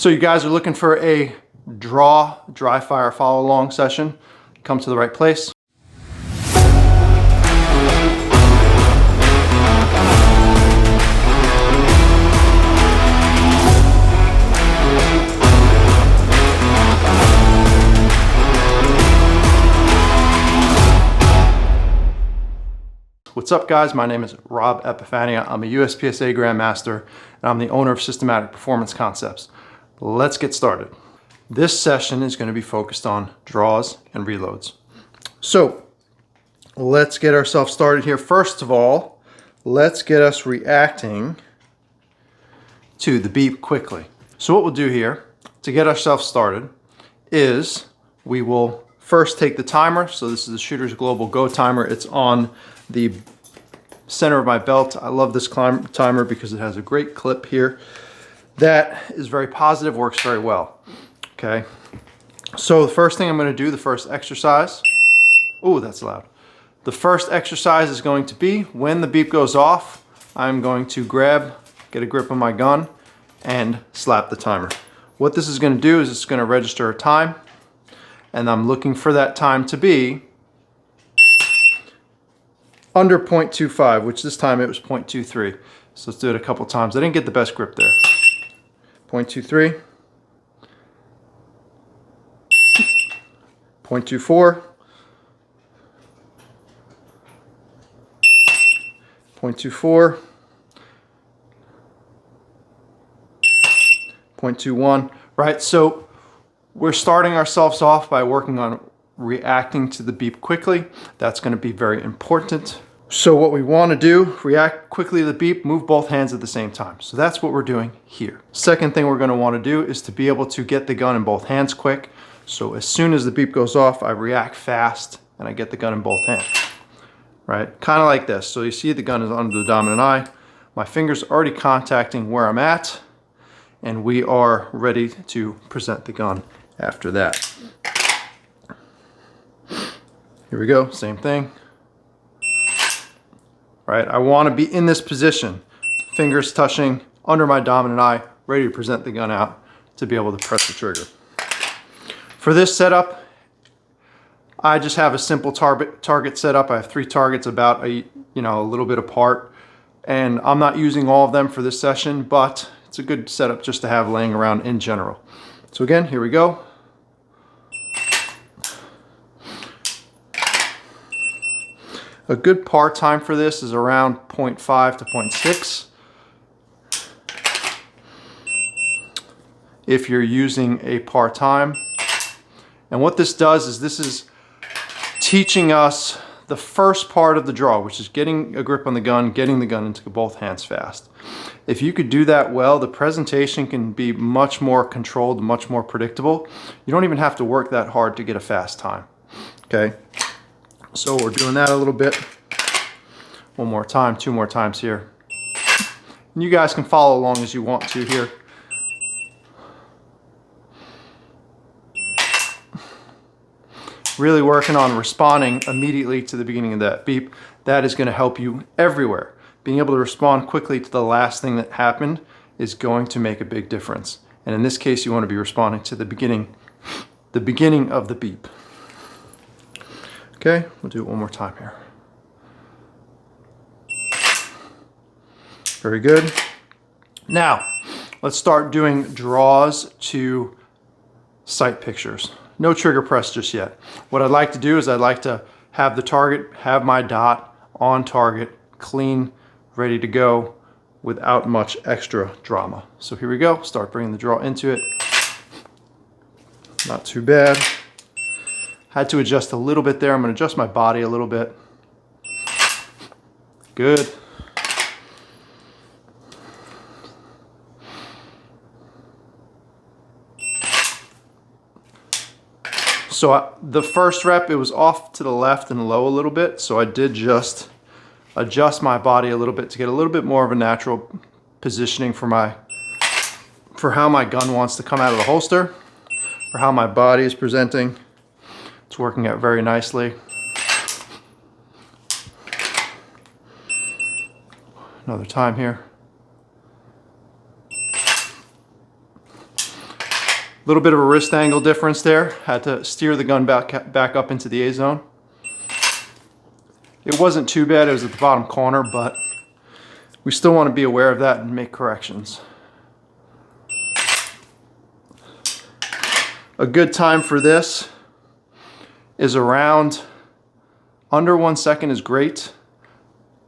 So you guys are looking for a dry fire follow along session, come to the right place. What's up guys, my name is Rob Epifania. I'm a USPSA Grandmaster and I'm the owner of Systematic Performance Concepts. Let's get started. This session is going to be focused on draws and reloads. So let's get ourselves started here. First of all, let's get us reacting to the beep quickly. So what we'll do here to get ourselves started is we will first take the timer. So this is the Shooter's Global Go timer. It's on the center of my belt. I love this timer because it has a great clip here that is very positive, works very well. Okay, so the first thing I'm going to do, the first exercise, oh, that's loud. The first exercise is going to be when the beep goes off, I'm going to get a grip on my gun and slap the timer. What this is going to do is it's going to register a time, and I'm looking for that time to be under 0.25, which this time it was 0.23. So let's do it a couple times. I didn't get the best grip there. 0.23, 0.24, 0.24, 0.21, right? So we're starting ourselves off by working on reacting to the beep quickly. That's going to be very important. So what we want to do, react quickly to the beep, move both hands at the same time. So that's what we're doing here. Second thing we're going to want to do is to be able to get the gun in both hands quick. So as soon as the beep goes off, I react fast and I get the gun in both hands. Right? Kind of like this. So you see the gun is under the dominant eye. My fingers are already contacting where I'm at, and we are ready to present the gun after that. Here we go, same thing. Right, I want to be in this position, fingers touching under my dominant eye, ready to present the gun out to be able to press the trigger. For this setup, I just have a simple target setup. I have 3 targets about a little bit apart, and I'm not using all of them for this session, but it's a good setup just to have laying around in general. So again, here we go. A good par time for this is around 0.5 to 0.6. If you're using a par time. And what this does is this is teaching us the first part of the draw, which is getting a grip on the gun, getting the gun into both hands fast. If you could do that well, the presentation can be much more controlled, much more predictable. You don't even have to work that hard to get a fast time. Okay. So we're doing that a little bit. One more time, 2 more times here. And you guys can follow along as you want to here. Really working on responding immediately to the beginning of that beep. That is going to help you everywhere. Being able to respond quickly to the last thing that happened is going to make a big difference. And in this case, you want to be responding to the beginning of the beep. Okay, we'll do it one more time here. Very good. Now, let's start doing draws to sight pictures. No trigger press just yet. What I'd like to do is I'd like to have the target, have my dot on target, clean, ready to go without much extra drama. So here we go, start bringing the draw into it. Not too bad. Had to adjust a little bit there. I'm going to adjust my body a little bit. Good. So the first rep, it was off to the left and low a little bit. So I did just adjust my body a little bit to get a little bit more of a natural positioning for how my gun wants to come out of the holster, for how my body is presenting. It's working out very nicely. Another time here. little bit of a wrist angle difference there. Had to steer the gun back up into the A zone. It wasn't too bad, it was at the bottom corner, but we still want to be aware of that and make corrections. A good time for this is around under 1 second is great.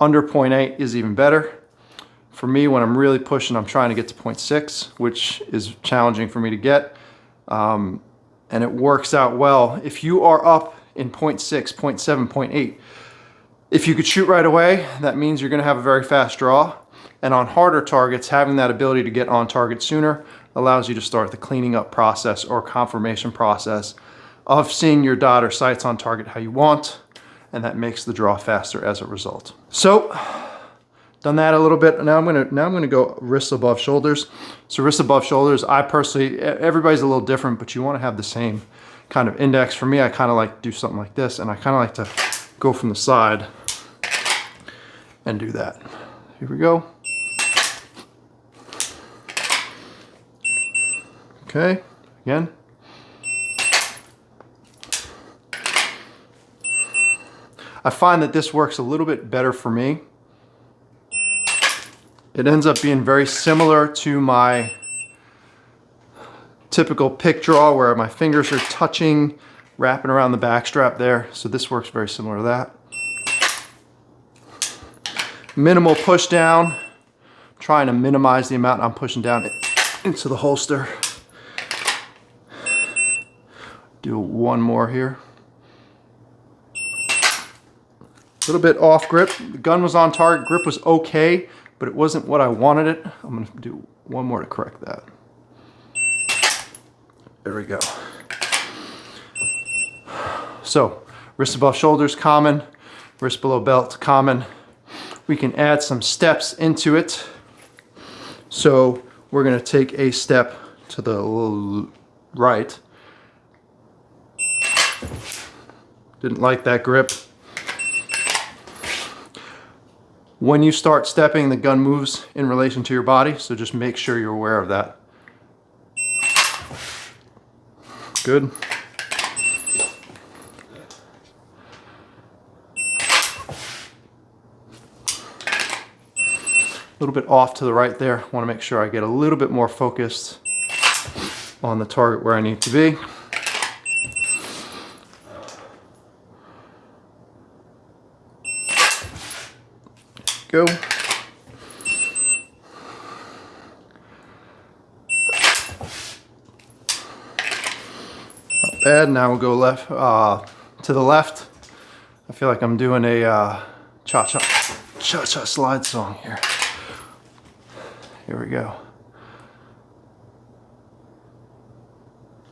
Under 0.8 is even better. For me, when I'm really pushing, I'm trying to get to 0.6, which is challenging for me to get. And it works out well. If you are up in 0.6, 0.7, 0.8, if you could shoot right away, that means you're gonna have a very fast draw. And on harder targets, having that ability to get on target sooner allows you to start the cleaning up process or confirmation process of seeing your dot or sights on target how you want, and that makes the draw faster as a result. So, done that a little bit. Now I'm gonna go wrists above shoulders. So wrists above shoulders, I personally, everybody's a little different, but you wanna have the same kind of index. For me, I kinda like to do something like this, and I kinda like to go from the side and do that. Here we go. Okay, again. I find that this works a little bit better for me. It ends up being very similar to my typical pick draw where my fingers are touching, wrapping around the back strap there. So this works very similar to that. Minimal push down, trying to minimize the amount I'm pushing down into the holster. Do one more here. A little bit off grip. The gun was on target, grip was okay, but it wasn't what I wanted it. I'm gonna do one more to correct that. There we go. So, wrist above shoulders, common. Wrist below belt, common. We can add some steps into it. So, we're gonna take a step to the right. Didn't like that grip. When you start stepping, the gun moves in relation to your body, so just make sure you're aware of that. Good. A little bit off to the right there. Want to make sure I get a little bit more focused on the target where I need to be. Go. Not bad. Now we'll go left to the left. I feel like I'm doing a cha-cha slide song here. Here we go.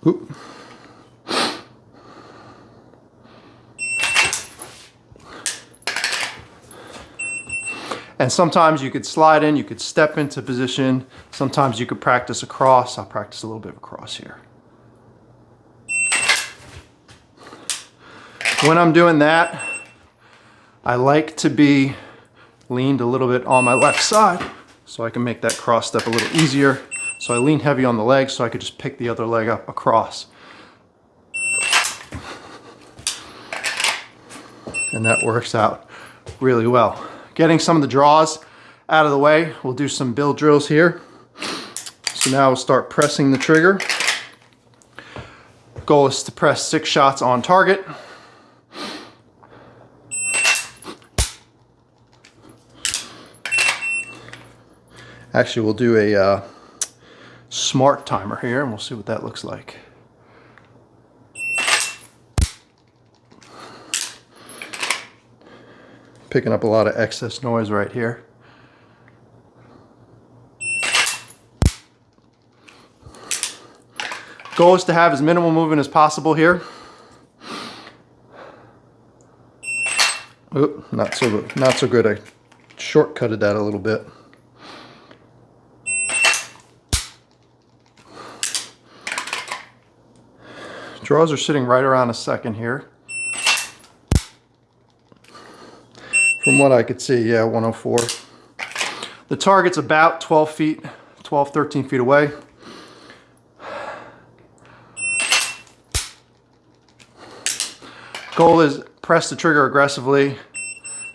Oop. And sometimes you could slide in, you could step into position. Sometimes you could practice a cross. I'll practice a little bit of a cross here. When I'm doing that, I like to be leaned a little bit on my left side so I can make that cross step a little easier. So I lean heavy on the leg so I could just pick the other leg up across. And that works out really well. Getting some of the draws out of the way, we'll do some build drills here. So now we'll start pressing the trigger. Goal is to press 6 shots on target. Actually, we'll do a smart timer here and we'll see what that looks like. Picking up a lot of excess noise right here. Goal is to have as minimal movement as possible here. Oop, not so good. I shortcutted that a little bit. Draws are sitting right around a second here. From what I could see, yeah, 104. The target's about 12 feet, 12, 13 feet away. Goal is press the trigger aggressively,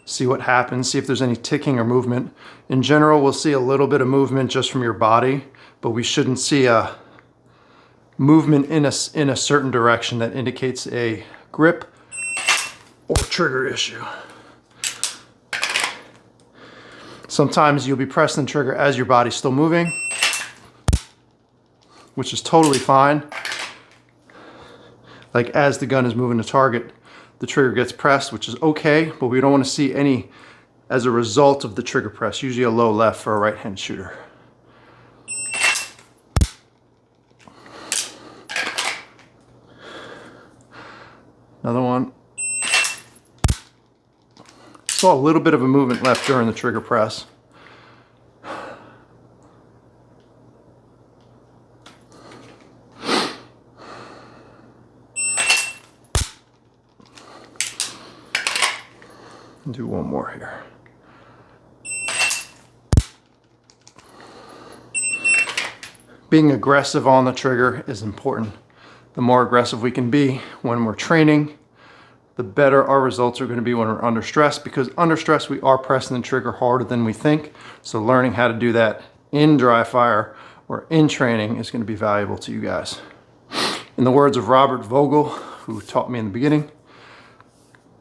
see what happens, see if there's any ticking or movement. In general, we'll see a little bit of movement just from your body, but we shouldn't see a movement in a certain direction that indicates a grip or trigger issue. Sometimes you'll be pressing the trigger as your body's still moving, which is totally fine. Like as the gun is moving to target, the trigger gets pressed, which is okay, but we don't want to see any as a result of the trigger press, usually a low left for a right-handed shooter. Another one. Saw a little bit of a movement left during the trigger press. Do one more here. Being aggressive on the trigger is important. The more aggressive we can be when we're training, the better our results are going to be when we're under stress, because under stress we are pressing the trigger harder than we think. So learning how to do that in dry fire or in training is going to be valuable to you guys. In the words of Robert Vogel, who taught me in the beginning,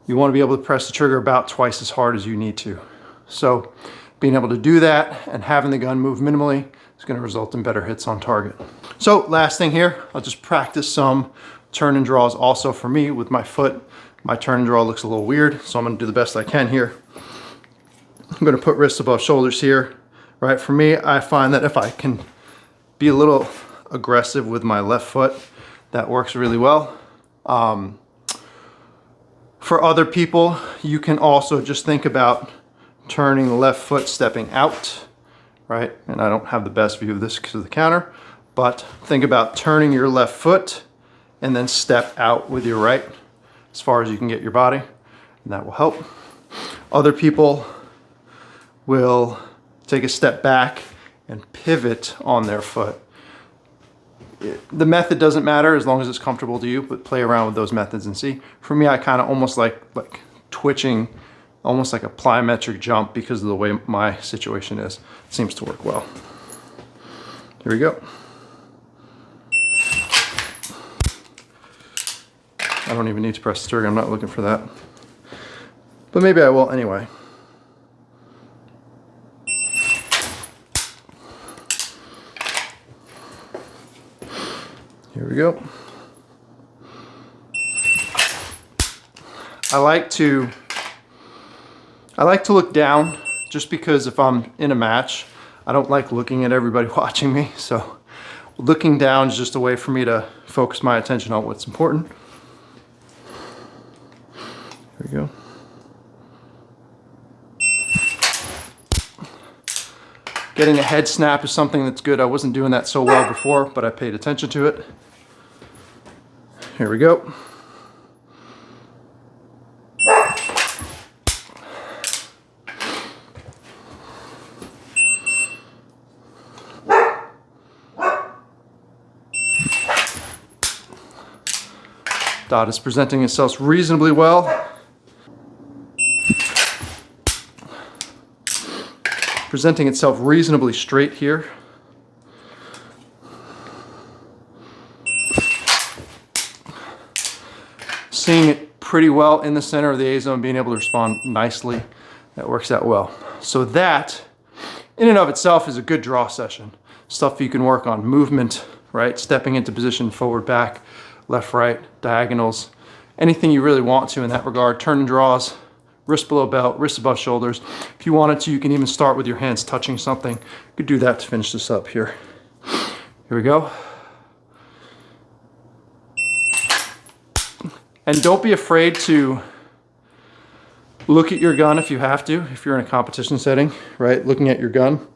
you want to be able to press the trigger about twice as hard as you need to. So being able to do that and having the gun move minimally is going to result in better hits on target. So last thing here, I'll just practice some turn and draws also for me with my foot. My turn and draw looks a little weird, so I'm going to do the best I can here. I'm going to put wrists above shoulders here. Right, for me, I find that if I can be a little aggressive with my left foot, that works really well. For other people, you can also just think about turning the left foot, stepping out, right? And I don't have the best view of this because of the counter, but think about turning your left foot and then step out with your right as far as you can get your body, and that will help. Other people will take a step back and pivot on their foot. The method doesn't matter as long as it's comfortable to you, but play around with those methods and see. For me, I kind of almost like twitching, almost like a plyometric jump because of the way my situation is. It seems to work well. Here we go. I don't even need to press the trigger, I'm not looking for that. But maybe I will anyway. Here we go. I like to look down just because if I'm in a match, I don't like looking at everybody watching me. So looking down is just a way for me to focus my attention on what's important. Here we go. Getting a head snap is something that's good. I wasn't doing that so well before, but I paid attention to it. Here we go. Dot is presenting itself reasonably well. Presenting itself reasonably straight here. Seeing it pretty well in the center of the A zone, being able to respond nicely. That works out well. So that, in and of itself, is a good draw session. Stuff you can work on. Movement, right? Stepping into position, forward, back, left, right, diagonals. Anything you really want to in that regard. Turn and draws, wrist below belt, wrist above shoulders. If you wanted to, you can even start with your hands touching something. You could do that to finish this up here. Here we go. And don't be afraid to look at your gun if you have to, if you're in a competition setting, right? Looking at your gun,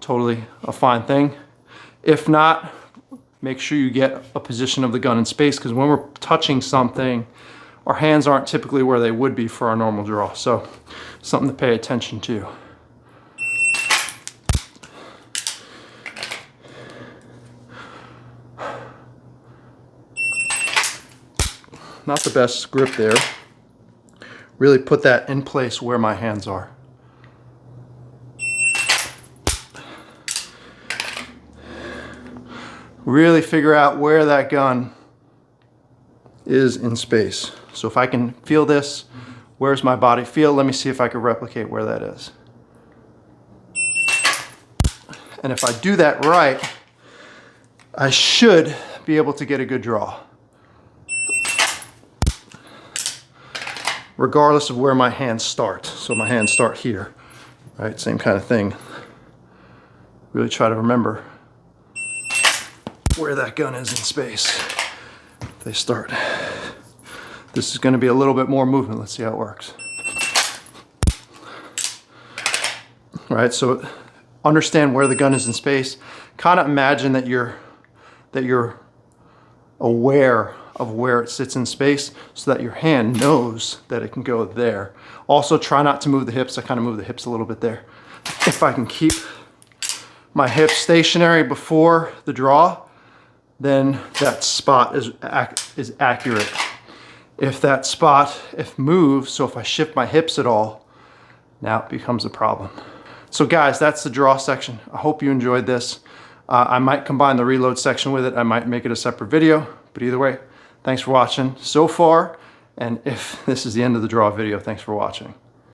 totally a fine thing. If not, make sure you get a position of the gun in space, because when we're touching something, our hands aren't typically where they would be for our normal draw. So something to pay attention to. not the best grip there. Really put that in place where my hands are. Really figure out where that gun is in space. So if I can feel this, where's my body feel? Let me see if I can replicate where that is. And if I do that right, I should be able to get a good draw, regardless of where my hands start. So my hands start here, right? Same kind of thing. Really try to remember where that gun is in space. They start. This is going to be a little bit more movement. Let's see how it works. Right, so understand where the gun is in space. Kind of imagine that you're aware of where it sits in space so that your hand knows that it can go there. Also, try not to move the hips. I kind of move the hips a little bit there. If I can keep my hips stationary before the draw, then that spot is accurate. If that spot, moves, so if I shift my hips at all, now it becomes a problem. So guys, that's the draw section. I hope you enjoyed this. I might combine the reload section with it. I might make it a separate video, but either way, thanks for watching so far. And if this is the end of the draw video, thanks for watching.